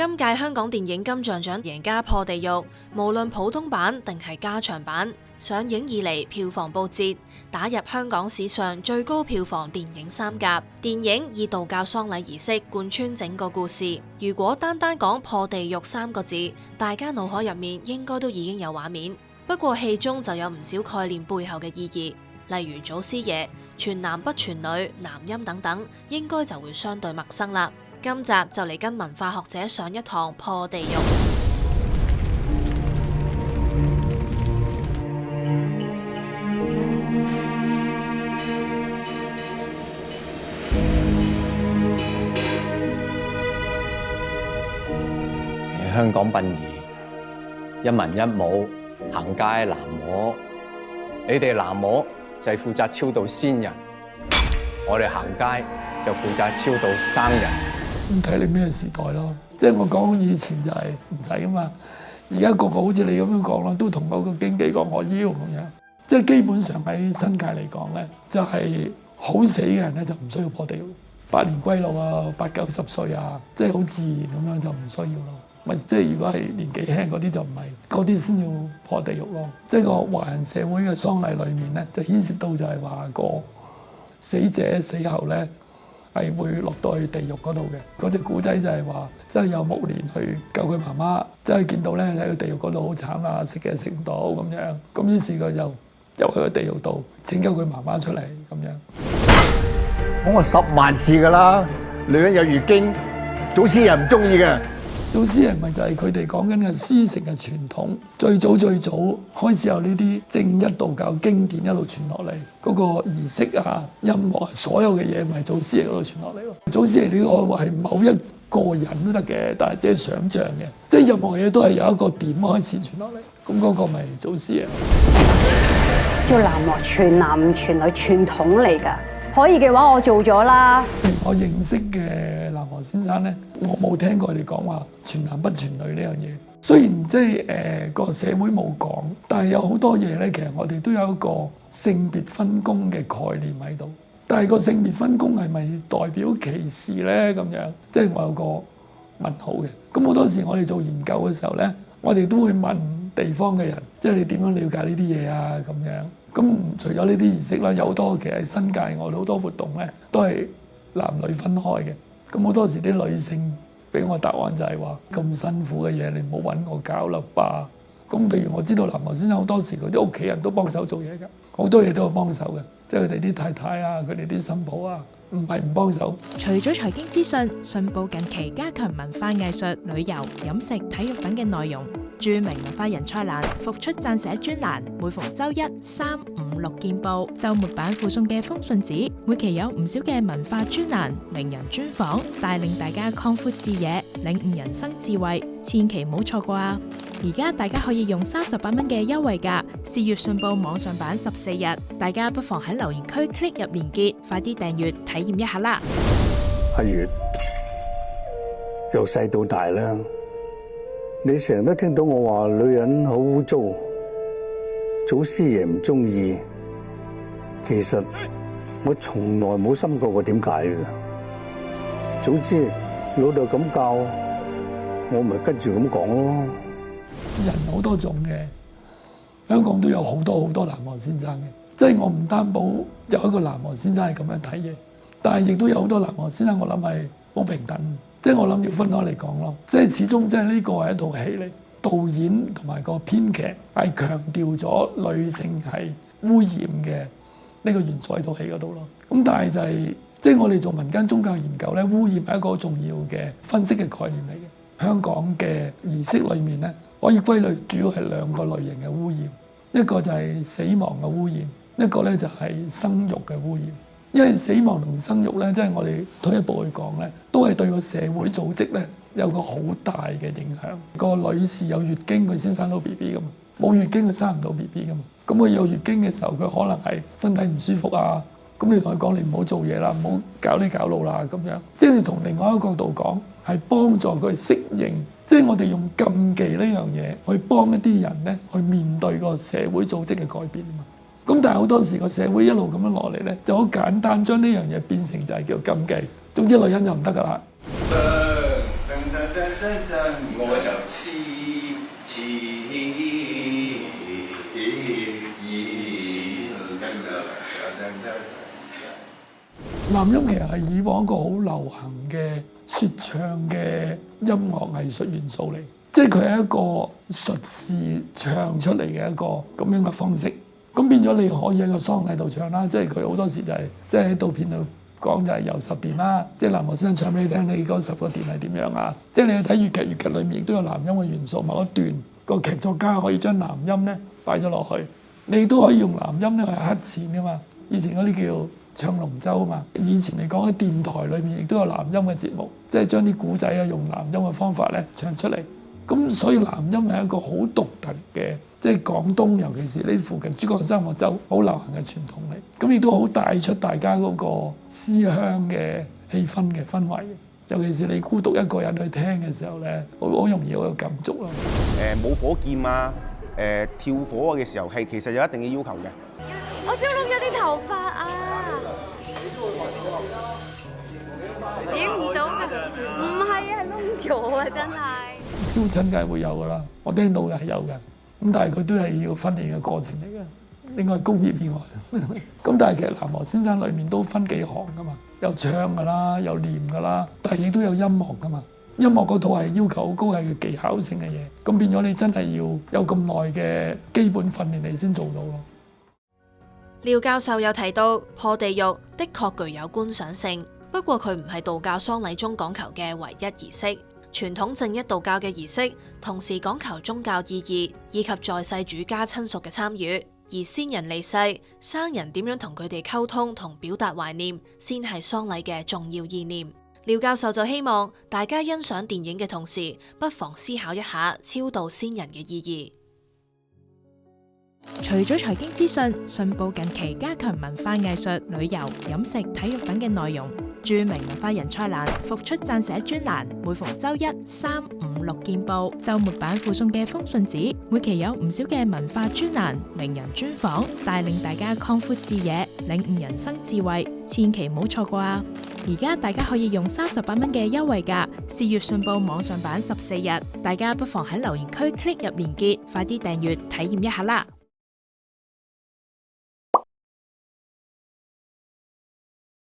今屆香港電影金像獎贏家破地獄，無論普通版定係加長版，上映以嚟票房報捷，打入香港史上最高票房電影三甲。電影以道教喪禮儀式貫穿整個故事。如果單單講破地獄三個字，大家腦海入面應該都已經有畫面。不過戲中就有唔少概念背後嘅意義，例如祖師爺、全男不全女、男音等等，應該就會相對陌生啦。今集就嚟跟文化學者上一堂破地獄。香港殯儀一文一武，行街喃嘸，你哋喃嘸就係負責超度先人，我哋行街就負責超度生人。咁睇你咩時代咯，即係我講以前就係唔使噶嘛，而家個個好似你咁樣講啦，都同嗰個經紀講我要咁樣，即係基本上喺新界嚟講咧，就係好死嘅人咧就唔需要破地獄，百年歸老啊，80、90歲啊，即係好自然咁樣就唔需要咯。咪即係如果係年紀輕嗰啲就唔係，嗰啲先要破地獄咯。即係個華人社會嘅喪禮裏面咧，就牽涉到就係話個死者死後咧，係會落到去地獄嗰度嘅。嗰隻古仔就係話，真係有牧年去救佢媽媽，真係見到咧喺個地獄嗰度好慘啊，食嘅食唔到咁樣。咁於是佢就入去個地獄度拯救佢媽媽出嚟咁樣。講過10萬次㗎啦，女人有月經，祖師爺唔中意嘅。祖師爺咪就係佢哋講緊嘅師承嘅傳統，最早開始有呢啲正一道教經典一路傳落嚟，嗰個儀式啊、音樂啊，所有嘅嘢咪祖師爺嗰度傳落嚟咯。祖師爺呢個話係某一個人都得嘅，但係只係想像嘅，即係任何嘢都係有一個點開始傳落嚟，咁嗰個咪祖師爺。做喃嘸全男唔全女傳統嚟㗎，可以嘅話我做咗啦。我認識嘅喃嘸先生咧，我冇聽過你講話全男不全女呢樣嘢。雖然即係個社會冇講，但係有好多嘢咧，其實我哋都有一個性別分工嘅概念喺度。但係個性別分工係咪代表歧視咧？咁樣即係我有個問號嘅。咁好多時我哋做研究嘅時候咧，我哋都會問地方嘅人，即係你點樣了解呢啲嘢啊？咁樣咁除咗呢啲儀式啦，有好多其實喺新界我哋好多活動咧，都係男女分開嘅。咁好多時啲女性俾我答案就係話，咁辛苦嘅嘢你唔好揾我搞啦吧。咁譬如我知道喃嘸先生好多時佢啲屋企人都幫手做嘢㗎，好多嘢都有幫手嘅，即係佢哋啲太太啊，佢哋啲新抱啊，唔係唔幫手。除咗財經資訊，信報近期加強文化藝術、旅遊、飲食、體育等嘅內容。著名文化人蔡瀾復出撰寫專欄，每逢週1、3、5、6見報。週末版附送嘅風信紙，每期有唔少嘅文化專欄、名人專訪，帶領大家擴闊視野，領悟人生智慧，千祈唔好錯過啊！而家大家可以用38蚊嘅優惠價試閱信報網上版14日，大家不妨喺留言區 click 入連結，快啲訂閱體驗一下啦！阿月，由細到大啦，你成日都聽到我話女人好污糟，祖師爺唔中意。其實我從來冇深究過點解嘅。總之老豆咁教，我咪跟住咁講咯。人好多種嘅，香港都有好多喃嘸先生嘅，即係我唔擔保有一個喃嘸先生係咁樣睇嘢，但係亦都有好多喃嘸先生，我諗係好平等，即係我諗要分開嚟講咯。即係始終即係呢個係一套戲嚟，導演同埋個編劇係強調咗女性係污染嘅呢個元素喺套戲嗰度咯。咁但係就係即係我哋做民間宗教研究咧，污染係一個好重要嘅分析嘅概念嚟嘅。香港嘅儀式裏面咧，可以歸類主要係2個類型嘅污染，一個就係死亡嘅污染，一個咧就係生育嘅污染。因為死亡同生育咧，即係我哋退一步去講咧，都係對個社會組織咧有個好大嘅影響。個女士有月經，佢先生到 BB 噶嘛，冇月經佢生唔到 BB 噶嘛。咁佢有月經嘅時候，佢可能係身體唔舒服啊。咁你同佢講，你唔好做嘢啦，唔好搞呢搞路啦咁樣。即係從另外一個角度講，係幫助佢適應。即係我哋用禁忌呢樣嘢去幫一啲人咧，去面對個社會組織嘅改變啊嘛。咁但係好多時個社會一路咁樣落嚟咧，就好簡單將呢樣嘢變成就係叫禁忌。總之女人就唔得㗎啦。我就痴痴南音其實係以往一個好流行嘅説唱嘅音樂藝術元素嚟，即係佢係一個術士唱出嚟嘅一個咁樣嘅方式。咁變咗你可以喺個喪禮度唱啦，即係佢好多時就係即係喺道片度講就係遊十殿啦，即係南無先生唱俾你聽，你嗰10個殿係點樣啊？即係你去睇粵劇，粵劇裏面亦都有南音嘅元素，某一段個劇作家可以將南音咧擺咗落去，你都可以用南音咧去黑錢噶嘛。以前嗰啲叫唱龍舟啊嘛，以前嚟講喺電台裏面亦都有南音嘅節目，即係將啲古仔啊用南音嘅方法咧唱出嚟。咁所以南音係一個好獨特嘅，即係廣東尤其是呢附近珠江三角洲好流行嘅傳統嚟。咁亦都好帶出大家嗰個思鄉嘅氣氛嘅氛圍。尤其是你孤獨一個人去聽嘅時候咧，好容易好有感觸咯。冇火劍啊，跳火嘅時候係其實有一定嘅要求嘅。我少攏咗啲頭髮啊！影唔到㗎，唔係啊，係攏咗啊，真係。燒親梗係會有㗎啦，我聽到嘅係有嘅，咁但係佢都係要訓練嘅過程嚟嘅，另外工業以外。咁但係其實南無先生裡面都分幾行㗎嘛，有唱㗎啦，有念㗎啦，但係亦都有音樂㗎嘛。音樂嗰套係要求好高，係技巧性嘅嘢，咁變咗你真係要有咁耐嘅基本訓練你先做到咯。廖教授有提到破地獄的確具有觀賞性，不過佢唔係道教喪禮中講求嘅唯一儀式。傳統正一道教嘅儀式，同時講求宗教意義以及在世主家親屬嘅參與，而先人離世，生人點樣同佢哋溝通同表達懷念，先係喪禮嘅重要意念。廖教授就希望大家欣賞電影嘅同時，不妨思考一下超度先人嘅意義。除咗財經資訊，信報近期加強文化藝術、旅遊、飲食、體育等嘅內容。著名文化人蔡瀾復出撰寫專欄，每逢周一、3、5、6見報。週末版附送嘅風信紙，每期有唔少嘅文化專欄、名人專訪，帶領大家擴闊視野，領悟人生智慧，千祈唔好錯過啊！而家大家可以用38蚊嘅優惠價試閱信報網上版14日，大家不妨喺留言區 click 入連結，快啲訂閱體驗一下啦！